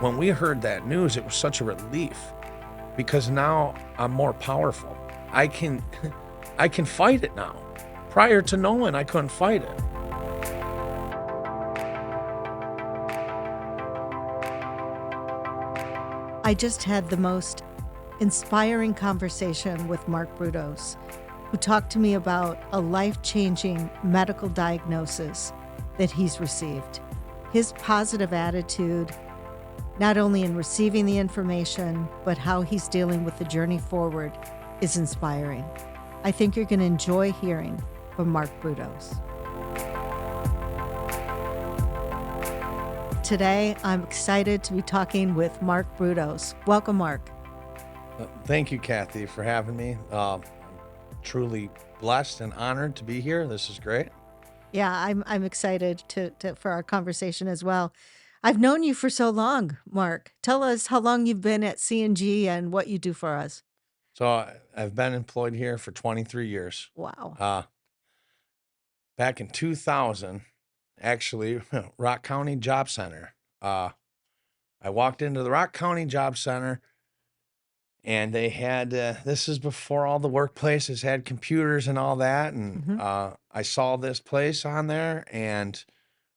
When we heard that news, it was such a relief because now I'm more powerful. I can I can fight it now. Prior to knowing, I couldn't fight it. I just had the most inspiring conversation with Mark Brudos, who talked to me about a life-changing medical diagnosis that he's received. His positive attitude, not only in receiving the information, but how he's dealing with the journey forward, is inspiring. I think you're going to enjoy hearing from Mark Brudos. Today, I'm excited to be talking with Mark Brudos. Welcome, Mark. Thank you, Kathy, for having me. I'm truly blessed and honored to be here. This is great. Yeah, I'm excited for our conversation as well. I've known you for so long, Mark. Tell us how long you've been at C&G and what you do for us. So I've been employed here for 23 years. Wow. Back in 2000, actually, Rock County Job Center. I walked into the Rock County Job Center and they had, this is before all the workplaces had computers and all that. And I saw this place on there and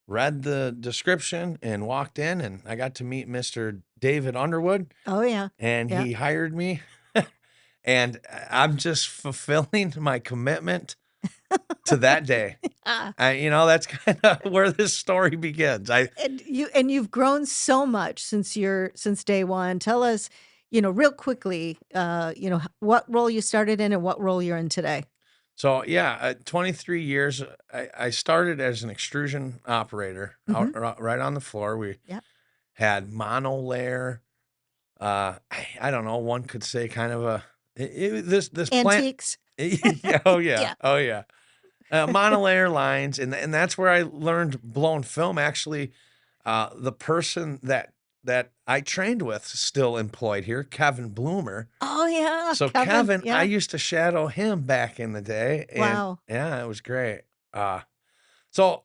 read the description and walked in and I got to meet Mr. David Underwood. Oh, yeah. And Yeah. he hired me. And I'm just fulfilling my commitment to that day. That's kind of where this story begins. And you've grown so much since day one. Tell us, real quickly, what role you started in and what role you're in today. So yeah, 23 years. I started as an extrusion operator right on the floor. We had monolayer. I don't know. One could say kind of this Antiques. plant. Yeah. Oh yeah. Monolayer lines, and that's where I learned blown film. Actually, the person that I trained with is still employed here, Kevin Bloomer. Oh, yeah. So Kevin, I used to shadow him back in the day, and wow. yeah, it was great. And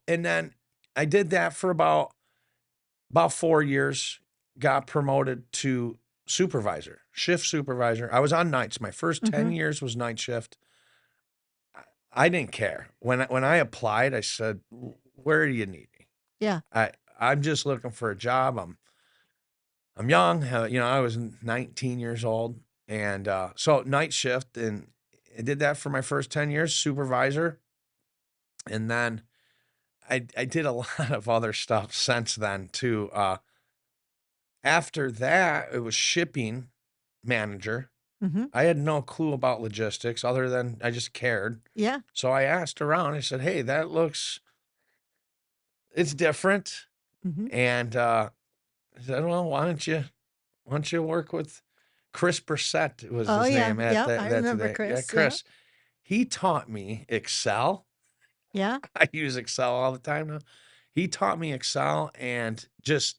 then I did that for about 4 years. Got promoted to supervisor, shift supervisor. I was on nights. My first 10 years was night shift. I didn't care. When I applied, I said, "Where do you need me?" Yeah. I'm just looking for a job. I'm young. I was 19 years old, and so night shift, and I did that for my first 10 years, supervisor, and then I did a lot of other stuff since then too. After that, it was shipping manager. I had no clue about logistics other than I just cared. Yeah. So I asked around. I said, "Hey, it's different." And I said, "Well, why don't you work with Chris Brissett?" Was Oh, his yeah. name at Yeah. that I that remember today. Yeah, Chris. Chris. He taught me Excel. Yeah. I use Excel all the time now. He taught me Excel and just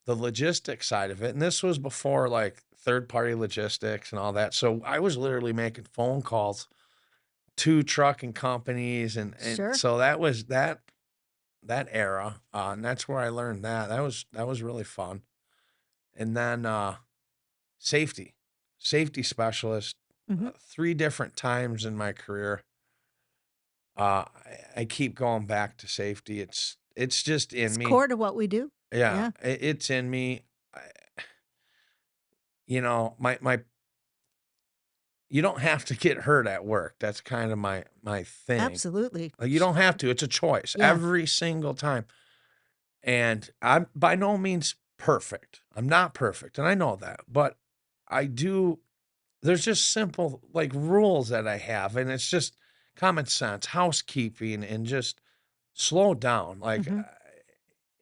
the logistics side of it. And this was before like third-party logistics and all that. So I was literally making phone calls to trucking companies, and Sure. so that was that era, and that's where I learned that. That was really fun. And then safety specialist, 3 different times in my career. I keep going back to safety. It's just in It's me. core to what we do. Yeah, it's in me. My you don't have to get hurt at work. That's kind of my thing. Absolutely. Like, you don't have to. It's a choice every single time. And I'm by no means perfect. I'm not perfect, and I know that, but I do. There's just simple like rules that I have, and it's just common sense, housekeeping, and just slow down.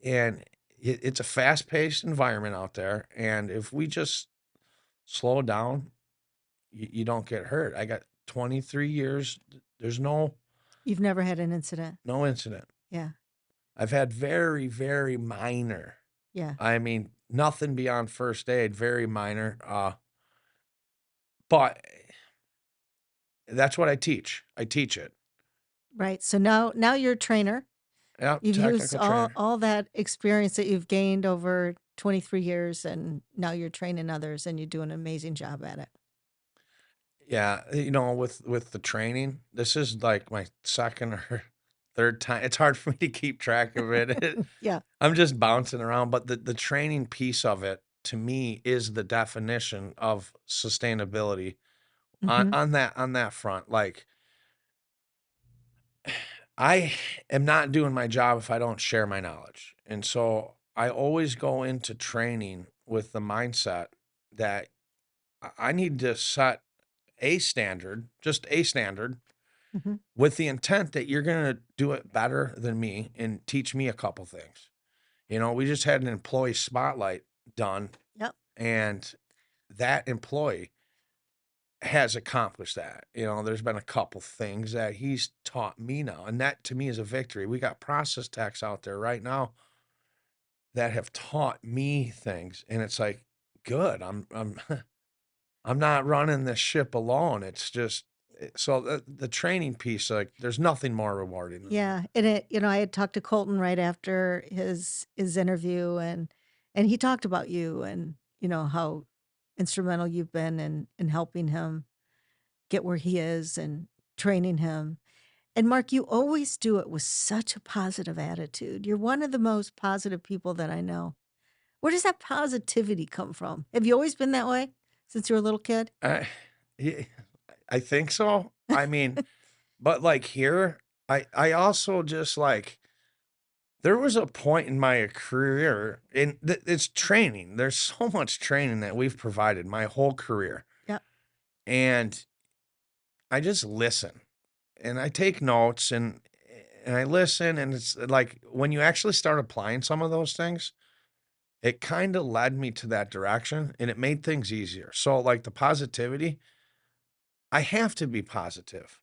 And it's a fast paced environment out there, and if we just slow down, you don't get hurt. I got 23 years. There's You've never had an incident. no incident. Yeah. I've had very, very minor. Yeah. I mean, nothing beyond first aid, very minor. But that's what I teach. I teach it. Right. So now you're a trainer. Yep, You've used technical trainer. all that experience that you've gained over 23 years, and now you're training others, and you do an amazing job at it. Yeah, with the training, this is like my second or third time. It's hard for me to keep track of it. Yeah. I'm just bouncing around, but the training piece of it to me is the definition of sustainability on Mhm. on that front. Like I am not doing my job if I don't share my knowledge. And so I always go into training with the mindset that I need to set a standard, just a standard, Mhm. with the intent that you're going to do it better than me and teach me a couple things. We just had an employee spotlight done, Yep. and that employee has accomplished that. There's been a couple things that he's taught me now, and that to me is a victory. We got process techs out there right now that have taught me things, and it's like, good. I'm I'm not running this ship alone. It's just so the training piece, like, there's nothing more rewarding than that. Yeah, and I had talked to Colton right after his interview, and he talked about you, and how instrumental you've been in helping him get where he is and training him. And Mark, you always do it with such a positive attitude. You're one of the most positive people that I know. Where does that positivity come from? Have you always been that way since you were a little kid? I yeah, I think so. I mean, but, like, here, I also just, like, there was a point in my career, and it's training. There's so much training that we've provided my whole career, Yeah. and I just listen, and I take notes, and I listen, and it's like, when you actually start applying some of those things, it kinda led me to that direction, and it made things easier. So, like, the positivity, I have to be positive.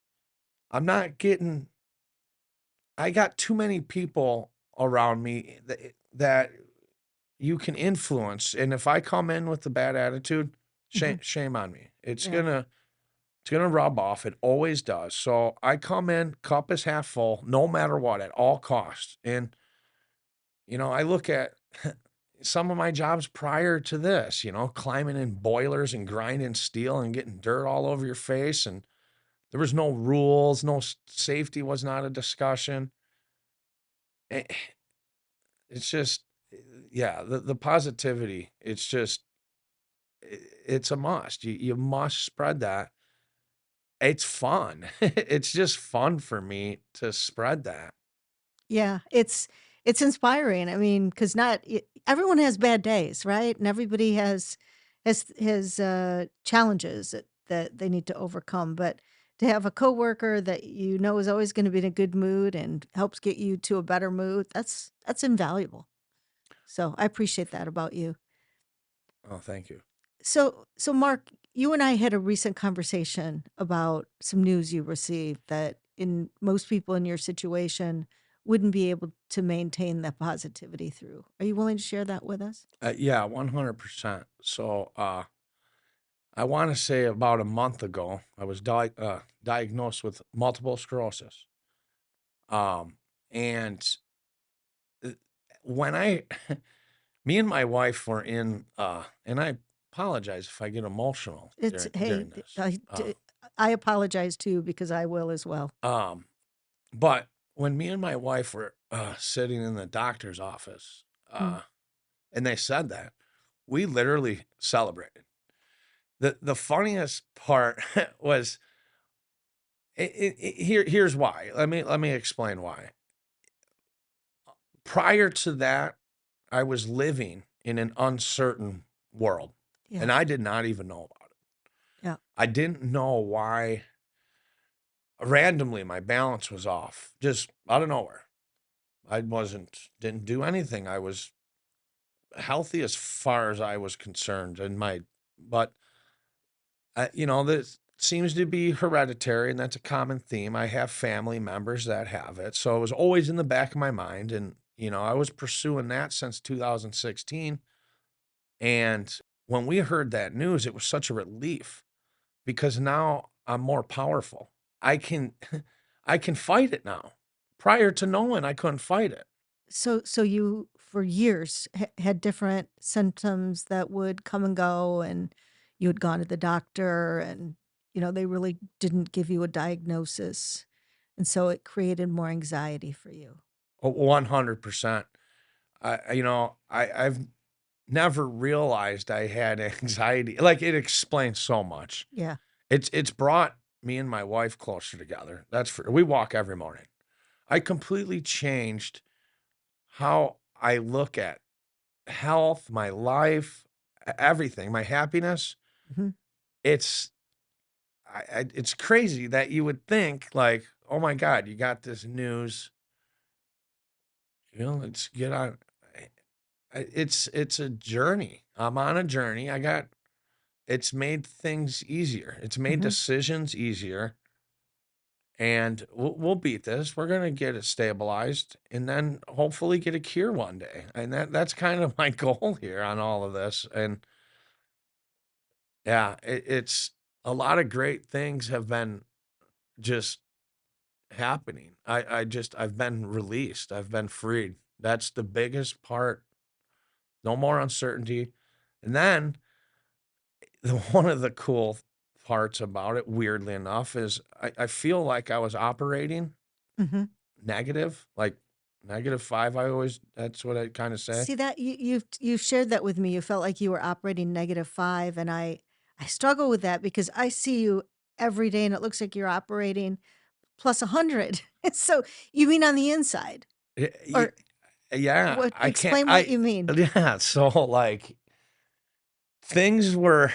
I'm not getting I got too many people around me that you can influence, and if I come in with a bad attitude, Mhm. shame on me. Yeah. It's gonna rub off, it always does. So, I come in, cup is half full, no matter what, at all costs, and, I look at some of my jobs prior to this, climbing in boilers and grinding steel and getting dirt all over your face, and there was no rules, no safety was not a discussion. Eh, it's just, yeah, the positivity, it's just, it's a must. You must spread that. It's fun. It's just fun for me to spread that. Yeah, it's inspiring. I mean, because not everyone has bad days, right? And everybody has challenges that they need to overcome. But to have a coworker that you know is always going to be in a good mood and helps get you to a better mood, that's invaluable. So I appreciate that about you. Oh, thank you. So Mark, you and I had a recent conversation about some news you received that in most people in your situation wouldn't be able to maintain that positivity through. Are you willing to share that with us? Yeah, 100%. So, I wanna say about a month ago, I was diagnosed with multiple sclerosis. Um, and, uh, when I me and my wife were in, and I apologize if I get emotional It's during hey, this. I apologize too because I will as well. Um, but when me and my wife were, sitting in the doctor's office, Mm, and they said that, we literally celebrated. The funniest part was here's why. Let me explain why. Prior to that, I was living in an uncertain world, yeah, and I did not even know about it. yeah. I didn't know why randomly my balance was off, just out of nowhere. I didn't do anything. I was healthy as far as I was concerned, but this seems to be hereditary, and that's a common theme. I have family members that have it, so it was always in the back of my mind, and I was pursuing that since 2016. And when we heard that news, it was such a relief because now I'm more powerful. I can I can fight it now. prior to knowing I couldn't fight it. So you for years had different symptoms that would come and go, and you had gone to the doctor, and they really didn't give you a diagnosis, and so it created more anxiety for you. 100%. I've never realized I had anxiety. Like, it explains so much. Yeah. It's brought me and my wife closer together. We walk every morning. I completely changed how I look at health, my life, everything, my happiness. Mhm. It's it's crazy that you would think like, oh my God, you got this news. Let's get on. It's a journey. I'm on a journey. It's made things easier. It's made Mhm. decisions easier, and we'll beat this. We're gonna get it stabilized, and then hopefully get a cure one day. And that's kind of my goal here on all of this. And yeah, it's a lot of great things have been just happening. I've been released. I've been freed. That's the biggest part. No more uncertainty. And then one of the cool parts about it, weirdly enough, is I feel like I was operating Mhm. negative, like -5. That's what I kind of say. See that you've shared that with me. You felt like you were operating -5, and I struggle with that because I see you every day, and it looks like you're operating plus 100. So you mean on the inside, Y- y- or Yeah, what? I can't. Explain what you mean. Yeah. So like things were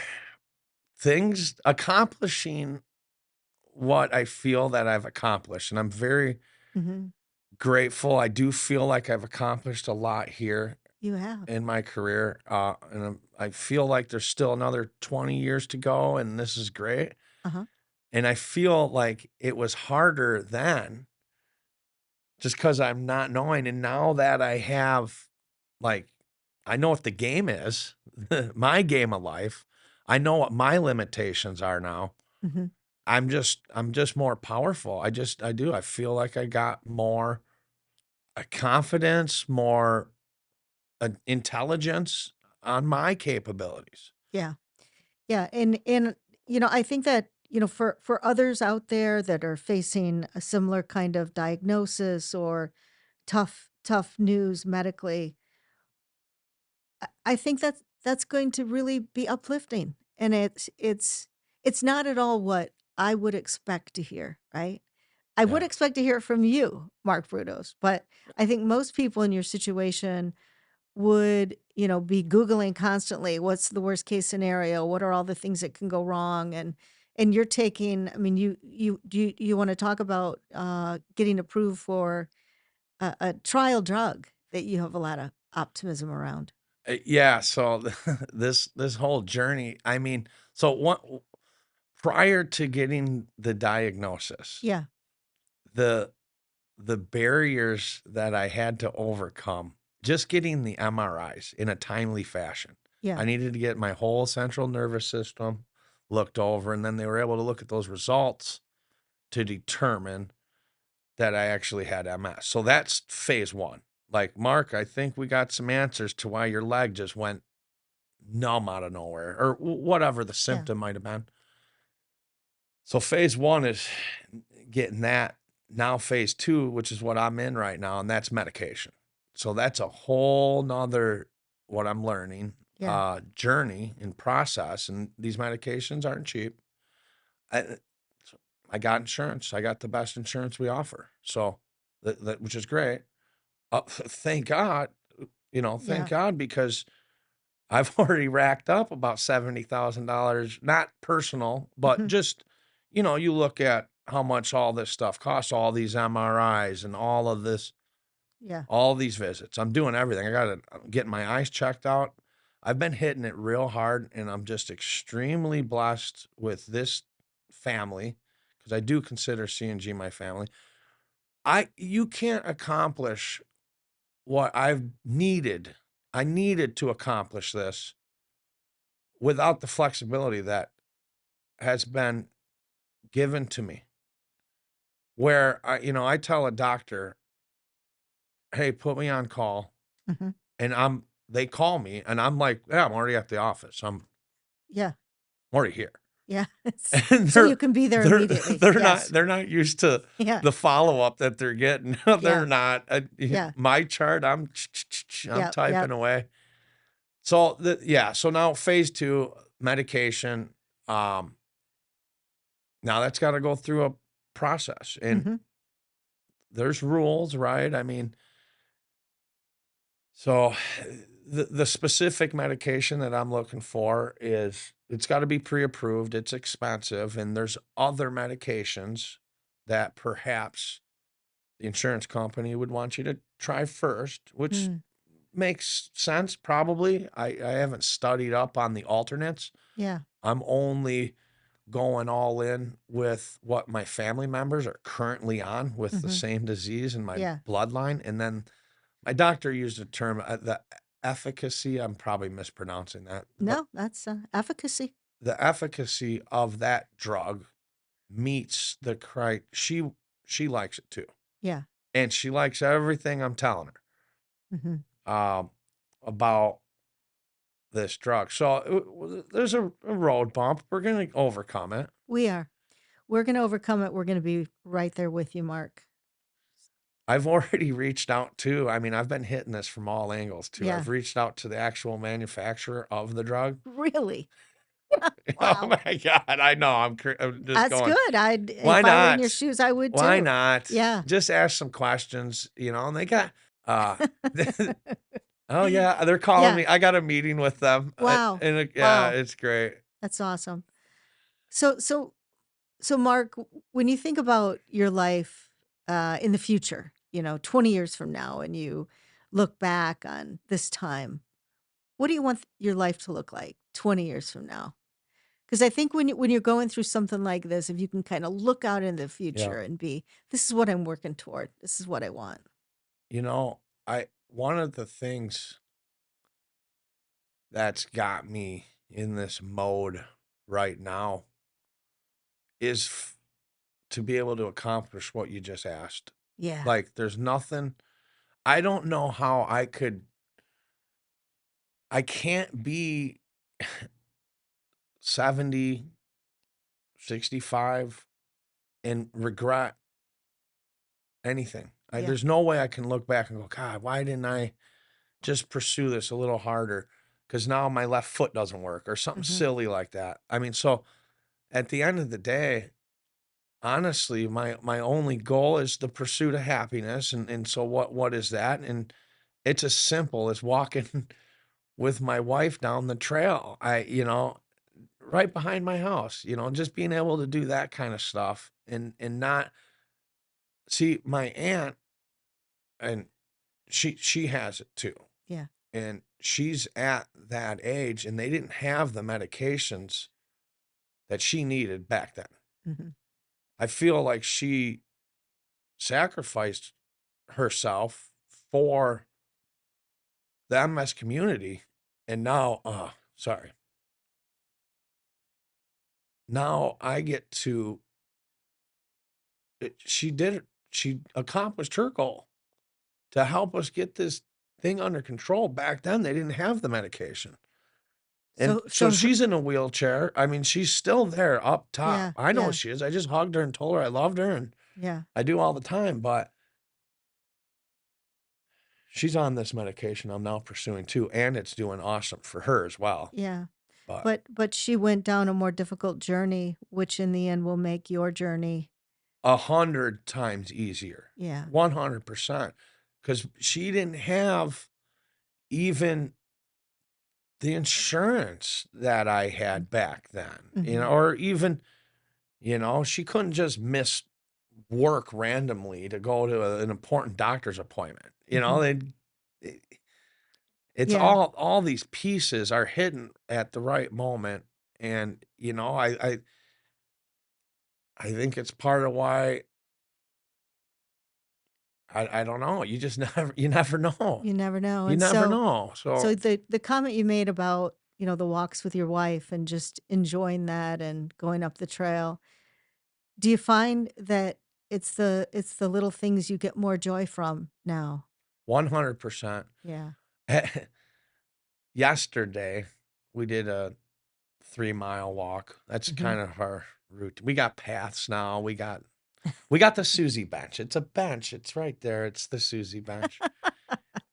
things accomplishing what I feel that I've accomplished, and I'm very Mhm. grateful. I do feel like I've accomplished a lot here You have. in my career, and I feel like there's still another 20 years to go, and this is great. Uh-huh. And I feel like it was harder then just because 'cause I'm not knowing, and now that I have, like, I know what the game is, my game of life. I know what my limitations are now. Mhm. I'm just more powerful. I do. I feel like I got more, confidence, more, intelligence on my capabilities. Yeah. Yeah, and I think that, for others out there that are facing a similar kind of diagnosis or tough news medically, I think that's going to really be uplifting, and it's not at all what I would expect to hear, right? I would Yeah. expect to hear it from you, Mark Brudos, but I think most people in your situation would, be Googling constantly, what's the worst case scenario? What are all the things that can go wrong? And you're taking, I mean, you want to talk about getting approved for a trial drug that you have a lot of optimism around. Yeah, so this whole journey, I mean, so what prior to getting the diagnosis, Yeah, the the barriers that I had to overcome, just getting the MRIs in a timely fashion. yeah, I needed to get my whole central nervous system looked over, and then they were able to look at those results to determine that I actually had MS. So that's phase 1. Like, "Mark, I think we got some answers to why your leg just went numb out of nowhere," or whatever the yeah. symptom might have been. So phase 1 is getting that. Now phase 2, which is what I'm in right now, and that's medication. So that's a whole nother, what I'm learning, Yeah. journey and process, and these medications aren't cheap. I so I got insurance. I got the best insurance we offer. So that which is great. Thank God, thank Yeah. God, because I've already racked up about $70,000, not personal, but Mhm. just, you look at how much all this stuff costs, all these MRIs and all of this, Yeah. all these visits. I'm doing everything. I'm getting my eyes checked out. I've been hitting it real hard, and I'm just extremely blessed with this family because I do consider C&G my family. You can't accomplish what I needed to accomplish this without the flexibility that has been given to me. Where I tell a doctor, hey, put me on call. Mhm. And they call me and I'm like, yeah, I'm already at the office. I'm Yeah. already here. Yeah. And So you can be there they're immediately. they're not Yes. they're not used to Yeah. the follow-up that they're getting. Yeah. They're not. Yeah. My chart, I'm Yeah. Yeah. typing away. So yeah, so now phase 2, medication. Um, Now that's got to go through a process and Mhm. there's rules, right? I mean, so the specific medication that I'm looking for is it's got to be pre-approved, it's expensive, and there's other medications that perhaps the insurance company would want you to try first, which Mm. makes sense probably. I haven't studied up on the alternates. Yeah. I'm only going all in with what my family members are currently on with the Mhm. same disease in my Yeah. bloodline, and then my doctor used a term, the efficacy, I'm probably mispronouncing that, but No, that's efficacy. the efficacy of that drug meets the she likes it too, Yeah. and she likes everything I'm telling Mhm. her, about this drug. So, there's a road bump, we're gonna overcome it. We are. We're going to overcome it. We're going to be right there with you, Mark. I've already reached out to I mean, I've been hitting this from all angles too. Yeah. I've reached out to the actual manufacturer of the drug. Really? Oh Wow. my god, I know, I'm just That's going, good. I'd "Why if I were in your not? shoes, I would Why too. not? Yeah. Just ask some questions," and they got, uh, oh yeah, they're calling Yeah. me. I got a meeting with them, Wow. and yeah, Wow. it's great. That's awesome. So so so Mark, when you think about your life in the future, 20 years from now and you look back on this time, what do you want your life to look like 20 years from now? Because I think when you're going through something like this, if you can kind of look out in the Yeah. future and be, this is what I'm working toward. This is what I want. You know, I one of the things that's got me in this mode right now is to be able to accomplish what you just asked. Yeah. Like, there's nothing I don't know how I can't be 70, 65 and regret anything. Yeah. There's no way I can look back and go, God, why didn't I just pursue this a little harder? Because now my left foot doesn't work or something Hmm. silly like that. I mean, so at the end of the day, honestly, my only goal is the pursuit of happiness. And so what is that? And it's as simple as walking with my wife down the trail. Right behind my house, just being able to do that kind of stuff and not see my aunt and she has it too. Yeah. And she's at that age and they didn't have the medications that she needed back then. Hmm. I feel like she sacrificed herself for the MS community and now sorry. Now I get to she did it. She accomplished her goal to help us get this thing under control. Back then, they didn't have the medication. And So, so so her, she's in a wheelchair. I mean, she's still there up top. yeah, I know yeah, she is. I just hugged her and told her I loved her, and yeah, I do all the time. But she's on this medication I'm now pursuing too, and it's doing awesome for her as well. yeah. But But she went down a more difficult journey, which in the end will make your journey. 100 times easier, Yeah. 100%, because she didn't have even the insurance that I had back then, Mm-hmm. or even, she couldn't just miss work randomly to go to an important doctor's appointment. Mm-hmm. It, it's Yeah. all these pieces are hidden at the right moment. And, I think it's part of why I don't know. You just you never know. You never know. You And never so, know. so So the comment you made about, the walks with your wife and just enjoying that and going up the trail, do you find that it's the little things you get more joy from now? 100%. Yeah. Yesterday, we did a 3-mile walk. That's Hmm. kind of our route. We got paths now. We got the Susie bench. It's a bench. It's right there. It's the Susie bench.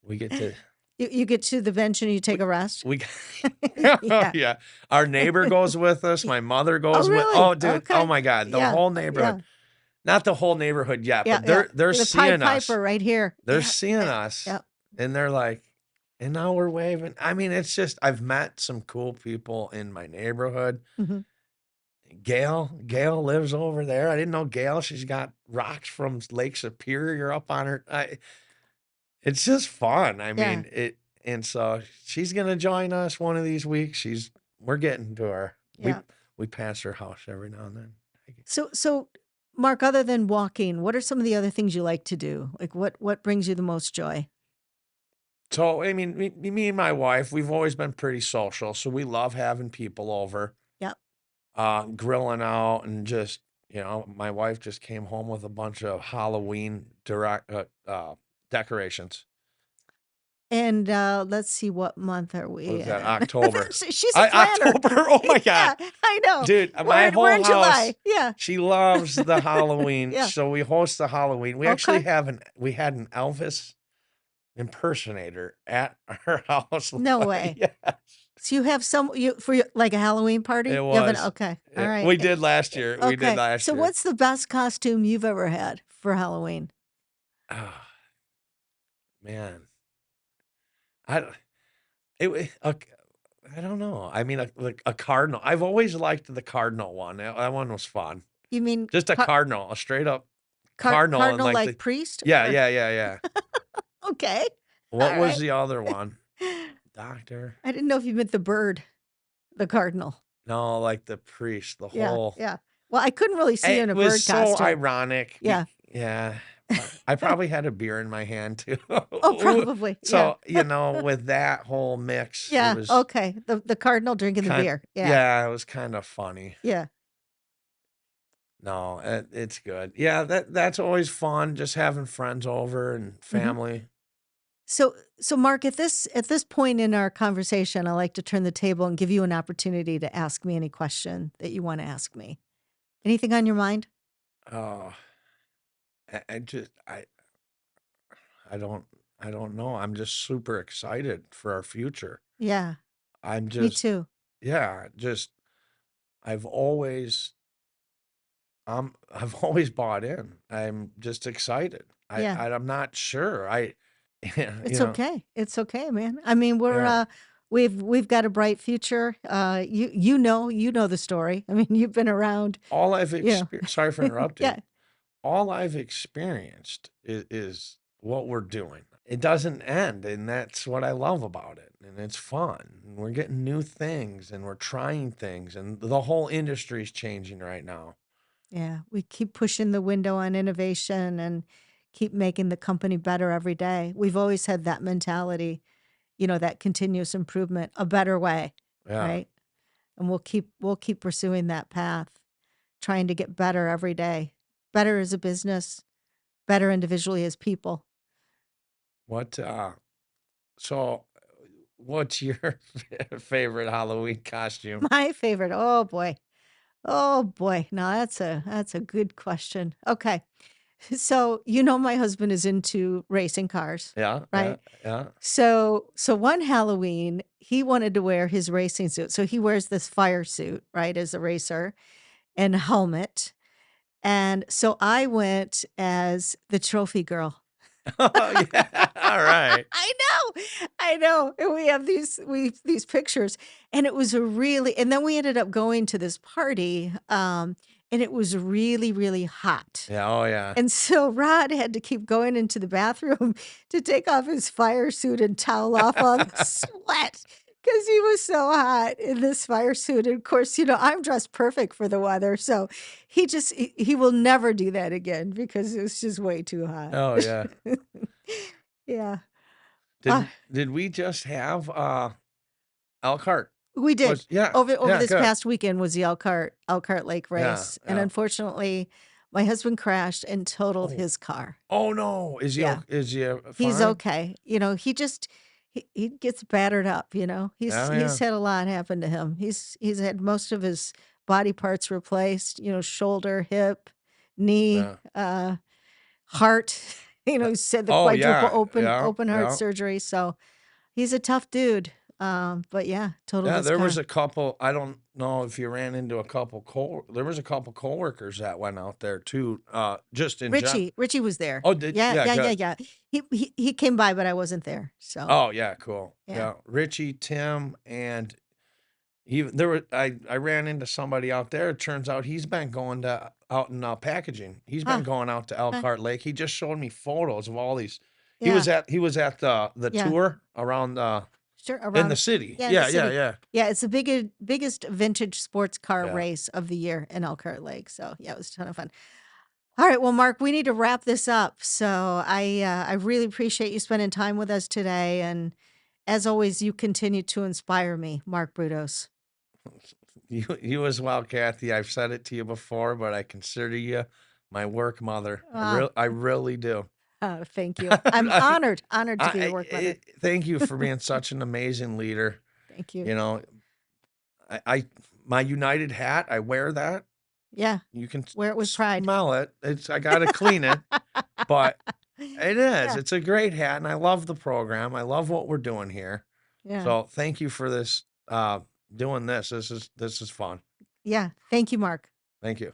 We get to You get to the bench and you take we, a rest? we oh Yeah. yeah. Our neighbor goes with us. My mother Oh, goes with. really? Oh, dude. Oh Okay. my God. The Yeah. whole neighborhood. Yeah. Not the whole neighborhood yet, Yeah. but Yeah. they're The Pied seeing us. Piper right here. They're Yeah. seeing Yeah. us, Yeah. and they're like, and now we're waving. I mean, it's just I've met some cool people in my neighborhood. Hmm. Gail lives over there. I didn't know Gail. She's got rocks from Lake Superior up on her. It's just fun. I Yeah. mean, and so she's gonna join us one of these weeks. We're getting to her. We Yeah. we pass her house every now and then. So, Mark, other than walking, what are some of the other things you like to do? Like what brings you the most joy? So I mean, me and my wife, we've always been pretty social, so we love having people over, Yep. grilling out, and just my wife just came home with a bunch of Halloween decorations. And let's see, what month are What we is that? in? October. She's a planner. October. Oh my Yeah, God. I know. Dude, my We're whole in house, July. Yeah. she loves the Halloween. Yeah. So we host the Halloween. We actually Okay. had an Elvis impersonator at our house. No way. Yes, So you have like a Halloween party? it You have was. okay. All right. We did last year. We did Okay. last So year. what's the best costume you've ever had for Halloween? Oh, man. I don't, I don't know. I mean, like a cardinal. I've always liked the cardinal one. That one was fun. You mean Just a cardinal, a straight up cardinal, and cardinal like like priest? yeah, Or yeah, yeah, yeah. okay. What All was right. the other one? Doctor? I didn't know if you meant the bird, the cardinal. No, like the priest, the Yeah, whole. yeah. Well, I couldn't really see you in It a was bird so costume. ironic. Yeah. Yeah. I probably had a beer in my hand too. Oh, probably. Yeah. So, with that whole mix, it Yeah. was Okay. The cardinal drinking the kind beer. Yeah. yeah, it was kind of funny. Yeah. No, it's good. Yeah, that's always fun, just having friends over and Hmm. family. So Mark, at this point in our conversation, I like to turn the table and give you an opportunity to ask me any question that you want to ask me. Anything on your mind? Oh, I just I don't I don't know. I'm just super excited for our future. Yeah. I'm Me just too. yeah, just I've always I've always bought in. I'm just excited. Yeah. I'm not sure. Yeah, It's okay. It's okay, man. I mean, yeah. we've got a bright future. You know the story. I mean, you've been around, All I've you experienced, sorry for yeah. interrupting. All I've experienced is what we're doing. It doesn't end, and that's what I love about it. And it's fun. And we're getting new things and we're trying things, and the whole industry is changing right now. Yeah, we keep pushing the window on innovation and keep making the company better every day. We've always had that mentality, that continuous improvement, a better way, Yeah. right? And we'll keep pursuing that path, trying to get better every day. Better as a business, better individually as people. What so what's your favorite Halloween costume? My favorite. Oh boy. Oh boy. Now that's a good question. Okay. So, my husband is into racing cars, Yeah, yeah, right? yeah. So one Halloween, he wanted to wear his racing suit. So he wears this fire suit, right, as a racer and a helmet. And so I went as the trophy girl. Oh, yeah. All right. I know. And we have these pictures, and it was and then we ended up going to this party, and it was really, really hot. Yeah, oh, yeah. And so Rod had to keep going into the bathroom to take off his fire suit and towel off all the sweat because he was so hot in this fire suit. And of course, I'm dressed perfect for the weather. So he will never do that again because it was just way too hot. Oh, yeah. Yeah. Uh, Did we just have, Elkhart? we did. Yeah, Over yeah, this good. past weekend was the Elkhart Lake Yeah, race. And yeah. unfortunately, My husband crashed and totaled Oh, his car. oh no. Yeah. Is he He's fine? okay. He gets battered up, Yeah, He's yeah, had a lot happen to him. He's had most of his body parts replaced, shoulder, hip, knee, yeah. heart. Uh, He said the Oh quadruple yeah, open yeah, open heart yeah. surgery. So he's a tough dude. But yeah, totaled Yeah, his there was car. a couple. I don't know if you ran into a couple there was a couple coworkers that went out there too. Just in general. Richie was there. Oh, did Yeah, yeah, yeah, yeah, good. yeah. He came by, but I wasn't there. So Oh yeah, cool. yeah. Yeah, Richie, Tim, and even there were. I ran into somebody out there. It turns out he's been going to out in packaging. He's been Huh. going out to Huh. Elkhart Lake. He just showed me photos of all these. Yeah. He was at the Yeah. tour around Sure. in the Around. city. Yeah, in the Yeah, yeah, city. yeah, Yeah, it's the biggest vintage sports car yeah. race of the year in Elkhart Lake. So yeah, it was a ton of fun. All right, well, Mark, we need to wrap this up. So I really appreciate you spending time with us today, and as always, you continue to inspire me, Mark Brudos. You as well, Kathy. I've said it to you before, but I consider you my work mother. Ah, I really do. thank you. I'm honored to be your work mother. Thank you for being such an amazing leader. Thank you. You know, I my United hat, I wear that. Yeah, You can wear it with pride. smell it. I gotta clean it, but it is. Yeah, It's a great hat, and I love the program. I love what we're doing here. yeah, So thank you for this doing this. This is fun. yeah. Thank you, Mark. Thank you.